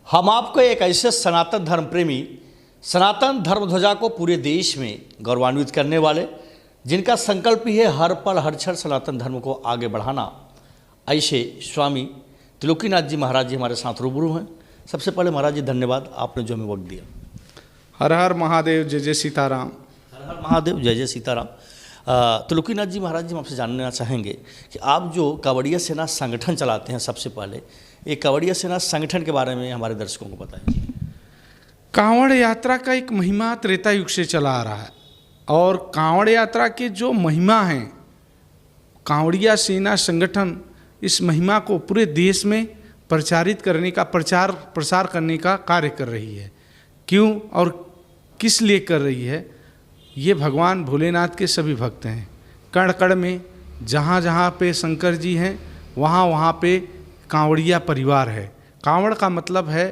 हम आपको एक ऐसे सनातन धर्म प्रेमी, सनातन धर्म ध्वजा को पूरे देश में गौरवान्वित करने वाले, जिनका संकल्प ही है हर पल हर क्षण सनातन धर्म को आगे बढ़ाना, ऐसे स्वामी त्रिलोकीनाथ जी महाराज जी हमारे साथ रूबरू हैं। सबसे पहले महाराज जी धन्यवाद, आपने जो हमें वक्त दिया। हर हर महादेव, जय जय सीताराम। हर हर महादेव, जय जय सीताराम। त्रिलोकीनाथ जी महाराज जी, हम आपसे जानना चाहेंगे कि आप जो कांवड़िया सेना संगठन चलाते हैं, सबसे पहले ये कांवड़िया सेना संगठन के बारे में हमारे दर्शकों को बताएं। कांवड़ यात्रा का एक महिमा त्रेता युग से चला आ रहा है और कांवड़ यात्रा की जो महिमा है, कांवड़िया सेना संगठन इस महिमा को पूरे देश में प्रचारित करने का, प्रचार प्रसार करने का कार्य कर रही है। क्यों और किस लिए कर रही है? ये भगवान भोलेनाथ के सभी भक्त हैं। कण कण में जहाँ जहाँ पे शंकर जी हैं, वहाँ वहाँ पे कांवड़िया परिवार है। कांवड़ का मतलब है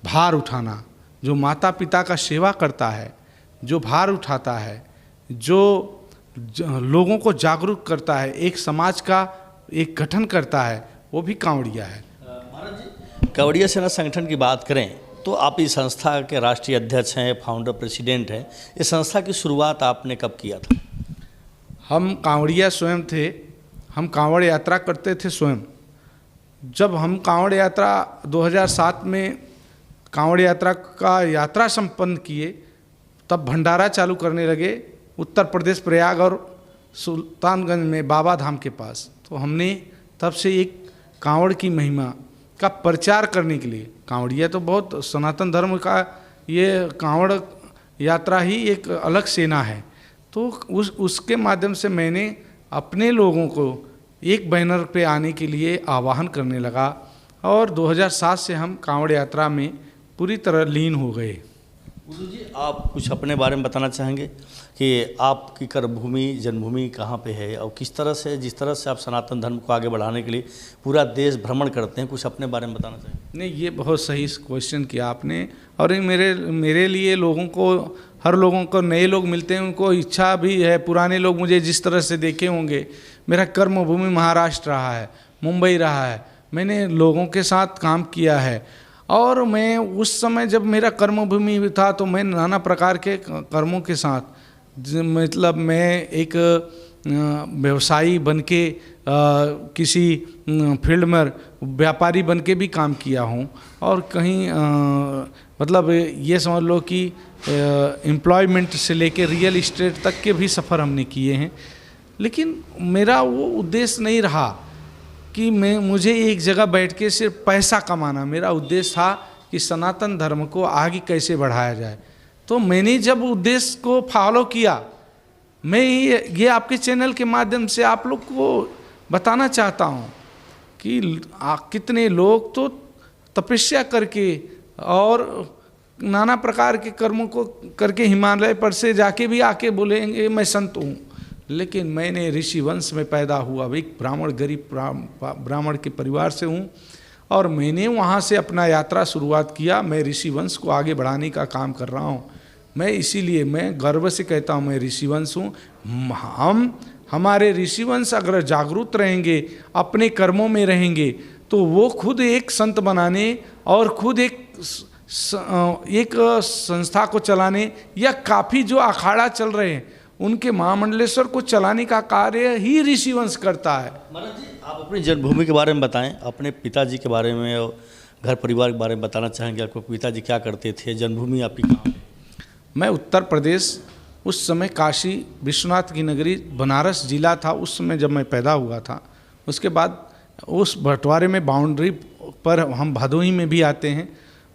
भार उठाना। जो माता पिता का सेवा करता है, जो भार उठाता है, जो लोगों को जागरूक करता है, एक समाज का एक गठन करता है, वो भी कांवड़िया है। महाराज जी, कांवड़िया सेना संगठन की बात करें तो आप इस संस्था के राष्ट्रीय अध्यक्ष हैं, फाउंडर प्रेसिडेंट हैं। इस संस्था की शुरुआत आपने कब किया था? हम कांवड़िया स्वयं थे, हम कांवड़ यात्रा करते थे स्वयं। जब हम कांवड़ यात्रा 2007 में कांवड़ यात्रा का यात्रा संपन्न किए, तब भंडारा चालू करने लगे उत्तर प्रदेश प्रयाग और सुल्तानगंज में बाबा धाम के पास। तो हमने तब से एक कांवड़ की महिमा का प्रचार करने के लिए, कांवड़िया तो बहुत सनातन धर्म का, ये कांवड़ यात्रा ही एक अलग सेना है, तो उसके माध्यम से मैंने अपने लोगों को एक बैनर पे आने के लिए आह्वान करने लगा और 2007 से हम कांवड़ यात्रा में पूरी तरह लीन हो गए। गुरु जी, आप कुछ अपने बारे में बताना चाहेंगे कि आपकी कर्मभूमि, जन्मभूमि कहाँ पे है और किस तरह से, जिस तरह से आप सनातन धर्म को आगे बढ़ाने के लिए पूरा देश भ्रमण करते हैं, कुछ अपने बारे में बताना चाहेंगे? नहीं, ये बहुत सही क्वेश्चन किया आपने। और मेरे लिए लोगों को, हर लोगों को, नए लोग मिलते हैं, उनको इच्छा भी है, पुराने लोग मुझे जिस तरह से देखे होंगे, मेरा कर्मभूमि महाराष्ट्र रहा है, मुंबई रहा है, मैंने लोगों के साथ काम किया है। और मैं उस समय जब मेरा कर्मभूमि था तो मैं नाना प्रकार के कर्मों के साथ, मतलब मैं एक व्यवसायी बन के किसी फील्ड में व्यापारी बन के भी काम किया हूँ और कहीं मतलब ये समझ लो कि एम्प्लॉयमेंट से लेके रियल इस्टेट तक के भी सफ़र हमने किए हैं। लेकिन मेरा वो उद्देश्य नहीं रहा कि मुझे एक जगह बैठ के सिर्फ पैसा कमाना। मेरा उद्देश्य था कि सनातन धर्म को आगे कैसे बढ़ाया जाए। तो मैंने जब उद्देश्य को फॉलो किया, मैं ये आपके चैनल के माध्यम से आप लोग को बताना चाहता हूँ कि कितने लोग तो तपस्या करके और नाना प्रकार के कर्मों को करके हिमालय पर से जाके भी आके बोलेंगे मैं संत हूँ। लेकिन मैंने ऋषि वंश में पैदा हुआ, एक ब्राह्मण, गरीब ब्राह्मण के परिवार से हूँ और मैंने वहाँ से अपना यात्रा शुरुआत किया। मैं ऋषि वंश को आगे बढ़ाने का काम कर रहा हूँ। मैं इसीलिए मैं गर्व से कहता हूँ मैं ऋषि वंश हूँ। हमारे ऋषि वंश अगर जागरूक रहेंगे, अपने कर्मों में रहेंगे, तो वो खुद एक संत बनाने और खुद एक संस्था को चलाने, या काफ़ी जो अखाड़ा चल रहे हैं उनके महामंडलेश्वर को चलाने का कार्य ही ऋषि वंश करता है। महाराज जी, आप अपनी जन्मभूमि के बारे में बताएं, अपने पिताजी के बारे में और घर परिवार के बारे में बताना चाहेंगे। आपको पिताजी क्या करते थे, जन्मभूमि आपकी कहाँ है? मैं उत्तर प्रदेश, उस समय काशी विश्वनाथ की नगरी बनारस जिला था उस समय जब मैं पैदा हुआ था। उसके बाद उस बंटवारे में बाउंड्री पर हम भदोही में भी आते हैं,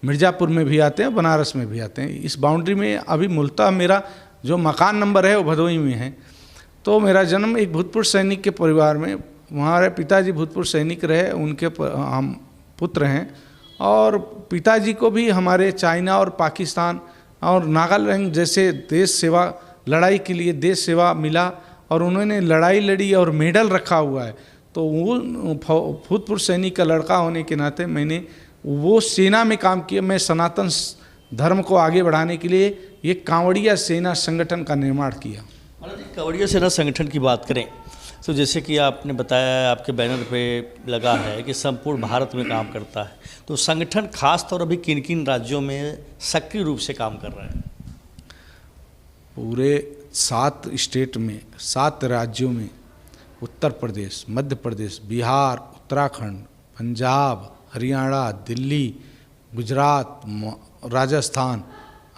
मिर्ज़ापुर में भी आते हैं, बनारस में भी आते हैं। इस बाउंड्री में अभी मूलतः मेरा जो मकान नंबर है वो भदोही में है। तो मेरा जन्म एक भूतपूर्व सैनिक के परिवार में, हमारे पिताजी भूतपूर्व सैनिक रहे, उनके हम पुत्र हैं। और पिताजी को भी हमारे चाइना और पाकिस्तान और नागालैंड जैसे देश सेवा, लड़ाई के लिए देश सेवा मिला और उन्होंने लड़ाई लड़ी और मेडल रखा हुआ है। तो वो भूतपूर्व सैनिक का लड़का होने के नाते मैंने वो सेना में काम किया। मैं सनातन धर्म को आगे बढ़ाने के लिए ये कांवड़िया सेना संगठन का निर्माण किया। महाराज जी, कांवड़िया सेना संगठन की बात करें तो जैसे कि आपने बताया आपके बैनर पे लगा है कि संपूर्ण भारत में काम करता है, तो संगठन खास तौर अभी किन किन राज्यों में सक्रिय रूप से काम कर रहा है? पूरे 7 स्टेट में, 7 राज्यों में, उत्तर प्रदेश, मध्य प्रदेश, बिहार, उत्तराखंड, पंजाब, हरियाणा, दिल्ली, गुजरात, राजस्थान,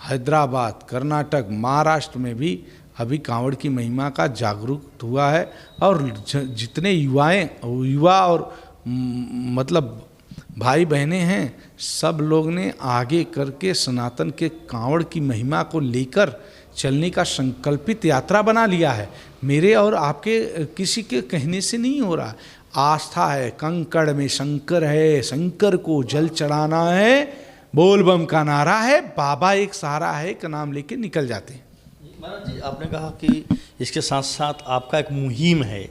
हैदराबाद, कर्नाटक, महाराष्ट्र में भी अभी कांवड़ की महिमा का जागरूक हुआ है। और जितने युवा और मतलब भाई बहनें हैं, सब लोग ने आगे करके सनातन के कांवड़ की महिमा को लेकर चलने का संकल्पित यात्रा बना लिया है। मेरे और आपके किसी के कहने से नहीं हो रहा, आस्था है। कंकड़ में शंकर है, शंकर को जल चढ़ाना है, बोल बम का नारा है, बाबा एक सहारा है का नाम लेके निकल जाते हैं। महाराज जी, आपने कहा कि इसके साथ साथ आपका एक मुहिम है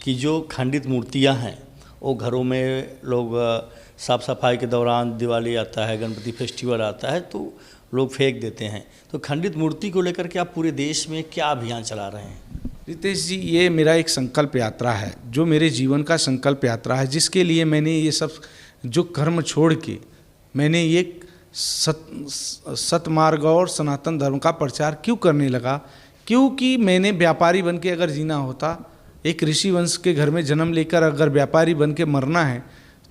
कि जो खंडित मूर्तियां हैं वो घरों में लोग साफ सफाई के दौरान, दिवाली आता है, गणपति फेस्टिवल आता है तो लोग फेंक देते हैं, तो खंडित मूर्ति को लेकर के आप पूरे देश में क्या अभियान चला रहे हैं? रितेश जी, ये मेरा एक संकल्प यात्रा है, जो मेरे जीवन का संकल्प यात्रा है, जिसके लिए मैंने ये सब जो कर्म छोड़ के मैंने ये सतमार्ग और सनातन धर्म का प्रचार क्यों करने लगा? क्योंकि मैंने व्यापारी बन के अगर जीना होता, एक ऋषि वंश के घर में जन्म लेकर अगर व्यापारी बन के मरना है,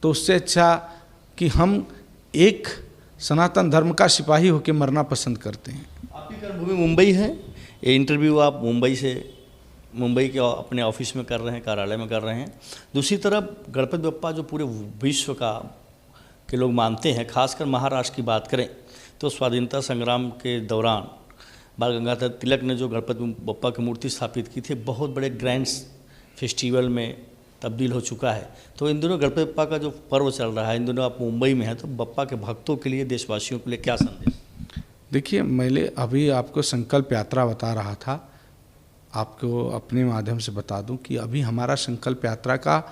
तो उससे अच्छा कि हम एक सनातन धर्म का सिपाही होकर मरना पसंद करते हैं। आपकी कर्मभूमि मुंबई है, ये इंटरव्यू आप मुंबई के अपने ऑफिस में कर रहे हैं, कार्यालय में कर रहे हैं। दूसरी तरफ गणपति बप्पा जो पूरे विश्व के लोग मानते हैं, खासकर महाराष्ट्र की बात करें तो स्वाधीनता संग्राम के दौरान बाल गंगाधर तिलक ने जो गणपति बप्पा की मूर्ति स्थापित की थी, बहुत बड़े ग्रैंड फेस्टिवल में तब्दील हो चुका है। तो इन दिनों गणपति बप्पा का जो पर्व चल रहा है, इन दिनों आप मुंबई में हैं, तो बप्पा के भक्तों के लिए, देशवासियों के लिए क्या संदेश? देखिए, मैंने अभी आपको संकल्प यात्रा बता रहा था, आपको अपने माध्यम से बता दूं कि अभी हमारा संकल्प यात्रा का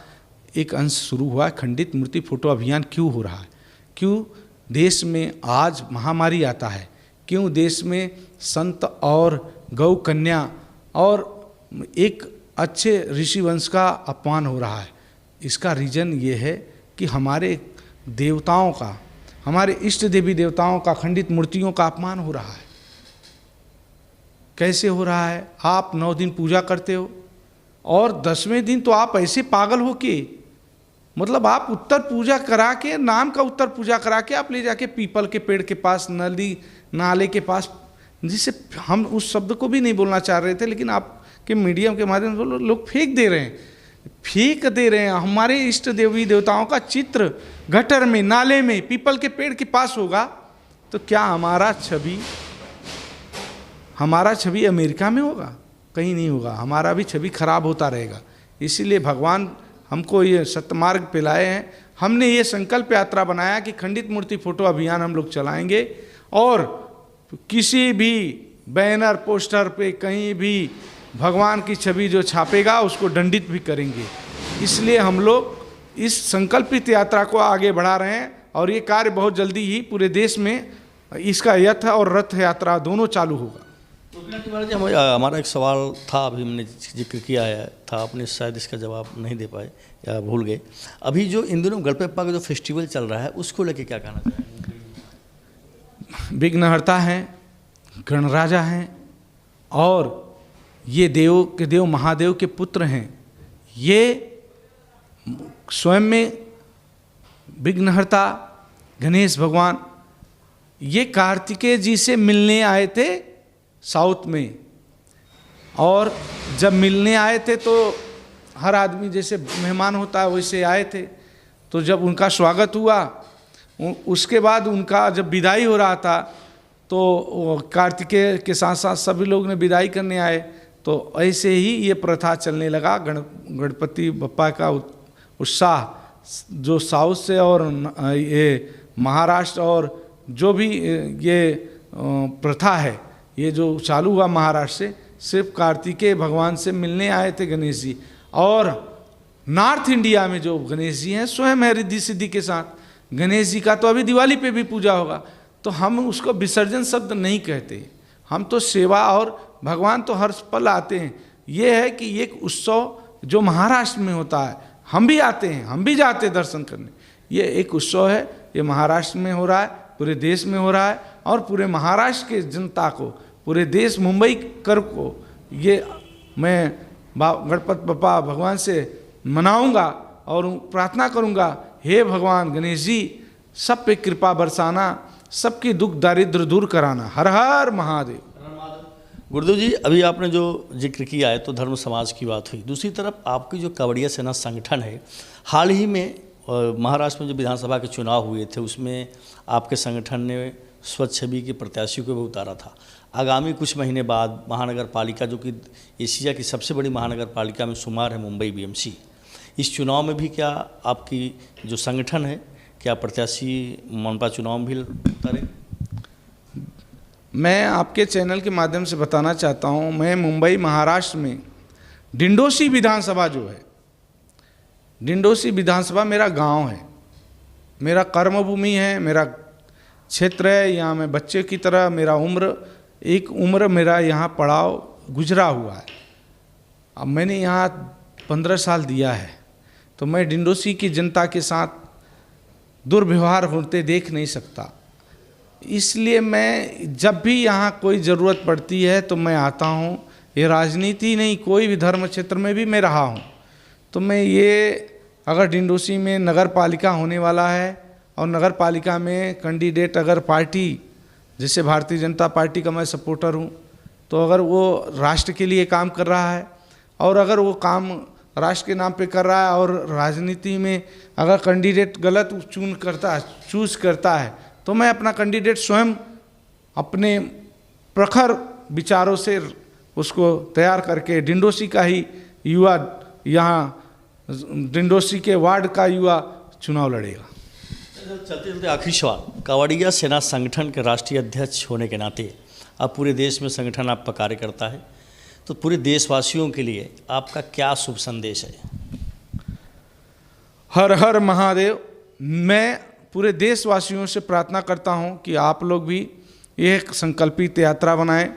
एक अंश शुरू हुआ है। खंडित मूर्ति फोटो अभियान क्यों हो रहा है? क्यों देश में आज महामारी आता है? क्यों देश में संत और गौ कन्या और एक अच्छे ऋषि वंश का अपमान हो रहा है? इसका रीज़न ये है कि हमारे देवताओं का, हमारे इष्ट देवी देवताओं का, खंडित मूर्तियों का अपमान हो रहा है। कैसे हो रहा है? आप 9 दिन पूजा करते हो और 10वें दिन तो आप ऐसे पागल हो के, मतलब आप उत्तर पूजा करा के, नाम का उत्तर पूजा करा के आप ले जाके पीपल के पेड़ के पास, नदी नाले के पास, जिसे हम उस शब्द को भी नहीं बोलना चाह रहे थे, लेकिन आपके मीडियम के माध्यम से लोग फेंक दे रहे हैं। हमारे इष्ट देवी देवताओं का चित्र गटर में, नाले में, पीपल के पेड़ के पास होगा तो क्या हमारा छवि अमेरिका में होगा? कहीं नहीं होगा। हमारा भी छवि खराब होता रहेगा। इसीलिए भगवान हमको ये सतमार्ग पे लाए हैं। हमने ये संकल्प यात्रा बनाया कि खंडित मूर्ति फोटो अभियान हम लोग चलाएंगे और किसी भी बैनर, पोस्टर पे कहीं भी भगवान की छवि जो छापेगा उसको दंडित भी करेंगे। इसलिए हम लोग इस संकल्पित यात्रा को आगे बढ़ा रहे हैं और ये कार्य बहुत जल्दी ही पूरे देश में इसका यथ और रथ यात्रा दोनों चालू होगा। हमारा एक सवाल था, अभी हमने जिक्र किया था, आपने शायद इसका जवाब नहीं दे पाए या भूल गए। अभी जो इन दिनों गणपति बप्पा का जो फेस्टिवल चल रहा है उसको लेके क्या कहना चाहेंगे? विघ्नहर्ता हैं, गणराजा हैं और ये देव के देव महादेव के पुत्र हैं। ये स्वयं में विघ्नहर्ता गणेश भगवान ये कार्तिकेय जी से मिलने आए थे साउथ में, और जब मिलने आए थे तो हर आदमी जैसे मेहमान होता है वैसे आए थे। तो जब उनका स्वागत हुआ, उसके बाद उनका जब विदाई हो रहा था तो कार्तिकेय के साथ साथ सभी लोग ने विदाई करने आए। तो ऐसे ही ये प्रथा चलने लगा। गणपति बप्पा का उत्साह जो साउथ से और ये महाराष्ट्र और जो भी ये प्रथा है, ये जो चालू हुआ महाराष्ट्र से, सिर्फ कार्तिकेय भगवान से मिलने आए थे गणेश जी। और नॉर्थ इंडिया में जो गणेश जी हैं स्वयं है रिद्धि सिद्धि के साथ। गणेश जी का तो अभी दिवाली पे भी पूजा होगा, तो हम उसको विसर्जन शब्द नहीं कहते, हम तो सेवा, और भगवान तो हर पल आते हैं। ये है कि एक उत्सव जो महाराष्ट्र में होता है, हम भी आते हैं, हम भी जाते हैं दर्शन करने। ये एक उत्सव है, ये महाराष्ट्र में हो रहा है, पूरे देश में हो रहा है, और पूरे महाराष्ट्र के जनता को, पूरे देश मुंबई कर को ये मैं गणपति बप्पा भगवान से मनाऊंगा और प्रार्थना करूंगा, हे भगवान गणेश जी सब पे कृपा बरसाना, सबकी दुख दारिद्र दूर कराना। हर हर महादेव। गुरुदेव जी, अभी आपने जो जिक्र किया है तो धर्म समाज की बात हुई, दूसरी तरफ आपकी जो कांवड़िया सेना संगठन है, हाल ही में महाराष्ट्र में जो विधानसभा के चुनाव हुए थे उसमें आपके संगठन ने स्वच्छ छवि के प्रत्याशियों को भी उतारा था। आगामी कुछ महीने बाद महानगर पालिका, जो कि एशिया की सबसे बड़ी महानगर पालिका में शुमार है मुंबई बीएमसी, इस चुनाव में भी क्या आपकी जो संगठन है, क्या प्रत्याशी मनपा चुनाव में भी उतारे? मैं आपके चैनल के माध्यम से बताना चाहता हूं, मैं मुंबई महाराष्ट्र में डिंडोसी विधानसभा जो है, डिंडोसी विधानसभा मेरा गांव है, मेरा कर्मभूमि है, मेरा क्षेत्र है। यहाँ मैं बच्चे की तरह मेरा उम्र मेरा यहाँ पड़ाव गुजरा हुआ है। अब मैंने यहाँ 15 साल दिया है, तो मैं डिंडोसी की जनता के साथ दुर्व्यवहार होते देख नहीं सकता। इसलिए मैं जब भी यहाँ कोई ज़रूरत पड़ती है तो मैं आता हूँ। ये राजनीति नहीं, कोई भी धर्म क्षेत्र में भी मैं रहा हूँ। तो मैं ये, अगर डिंडोसी में नगर पालिका होने वाला है और नगर पालिका में कैंडिडेट अगर पार्टी, जैसे भारतीय जनता पार्टी का मैं सपोर्टर हूँ, तो अगर वो राष्ट्र के लिए काम कर रहा है और अगर वो काम राष्ट्र के नाम पे कर रहा है और राजनीति में अगर कैंडिडेट गलत चूज करता है तो मैं अपना कैंडिडेट स्वयं अपने प्रखर विचारों से उसको तैयार करके डिंडोसी का ही युवा, यहाँ डिंडोसी के वार्ड का युवा चुनाव लड़ेगा। चलते चलते आखिरी सवाल, कांवड़िया सेना संगठन के राष्ट्रीय अध्यक्ष होने के नाते अब पूरे देश में संगठन आपका कार्य करता है, तो पूरे देशवासियों के लिए आपका क्या शुभ संदेश है? हर हर महादेव। मैं पूरे देशवासियों से प्रार्थना करता हूं कि आप लोग भी एक संकल्पित यात्रा बनाएं।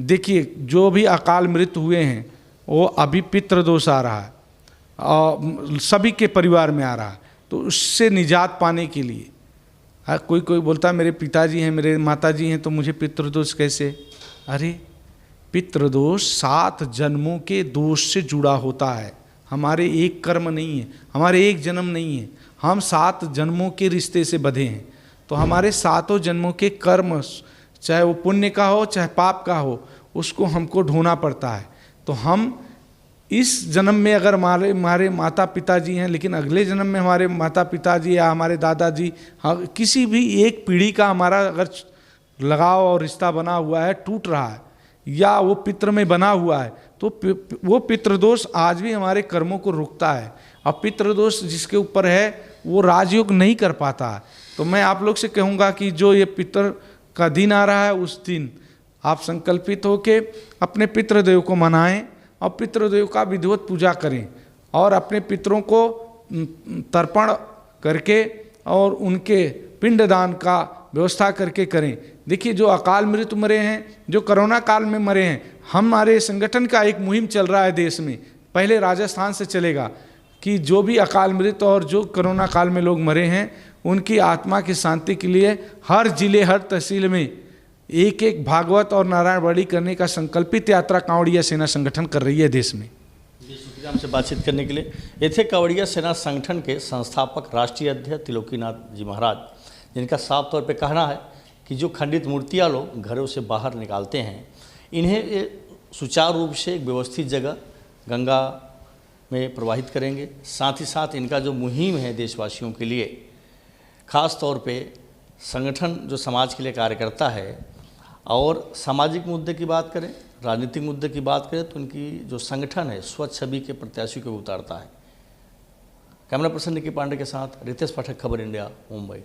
देखिए, जो भी अकाल मृत्यु हुए हैं वो अभी पितृदोष आ रहा है और सभी के परिवार में आ रहा है, तो उससे निजात पाने के लिए कोई बोलता है मेरे पिताजी हैं, मेरे माताजी हैं, तो मुझे पितृदोष कैसे? अरे पितृदोष 7 जन्मों के दोष से जुड़ा होता है। हमारे एक कर्म नहीं है, हमारे एक जन्म नहीं है, हम 7 जन्मों के रिश्ते से बंधे हैं। तो हमारे 7 जन्मों के कर्म, चाहे वो पुण्य का हो चाहे पाप का हो, उसको हमको ढोना पड़ता है। तो हम इस जन्म में अगर हमारे माता पिताजी हैं, लेकिन अगले जन्म में हमारे माता पिताजी या हमारे दादाजी, किसी भी एक पीढ़ी का हमारा अगर लगाव और रिश्ता बना हुआ है, टूट रहा है या वो पितृ में बना हुआ है, तो वो पितृदोष आज भी हमारे कर्मों को रोकता है। अब पितृदोष जिसके ऊपर है वो राजयोग नहीं कर पाता है। तो मैं आप लोग से कहूँगा कि जो ये पितृ का दिन आ रहा है, उस दिन आप संकल्पित होके अपने पितृदेव को मनाएं और पितृदेव का विधिवत पूजा करें और अपने पितरों को तर्पण करके और उनके पिंडदान का व्यवस्था करके करें। देखिए, जो अकाल मृत्यु मरे हैं, जो कोरोना काल में मरे हैं, हमारे संगठन का एक मुहिम चल रहा है देश में, पहले राजस्थान से चलेगा कि जो भी अकाल मृत्यु और जो कोरोना काल में लोग मरे हैं उनकी आत्मा की शांति के लिए हर जिले हर तहसील में एक एक भागवत और नारायण बड़ी करने का संकल्पित यात्रा कांवड़िया सेना संगठन कर रही है देश में। शुक्रिया हमसे बातचीत करने के लिए। ये थे कांवड़िया सेना संगठन के संस्थापक राष्ट्रीय अध्यक्ष त्रिलोकीनाथ जी महाराज, जिनका साफ तौर पे कहना है कि जो खंडित मूर्तियाँ लोग घरों से बाहर निकालते हैं, इन्हें सुचारू रूप से एक व्यवस्थित जगह गंगा में प्रवाहित करेंगे। साथ ही साथ इनका जो मुहिम है देशवासियों के लिए, ख़ास तौर पे संगठन जो समाज के लिए कार्य करता है और सामाजिक मुद्दे की बात करें, राजनीतिक मुद्दे की बात करें, तो उनकी जो संगठन है स्वच्छ छवि के प्रत्याशी को उतारता है। कैमरा पर्सन निकी पांडे के साथ रितेश पाठक, खबर इंडिया, मुंबई।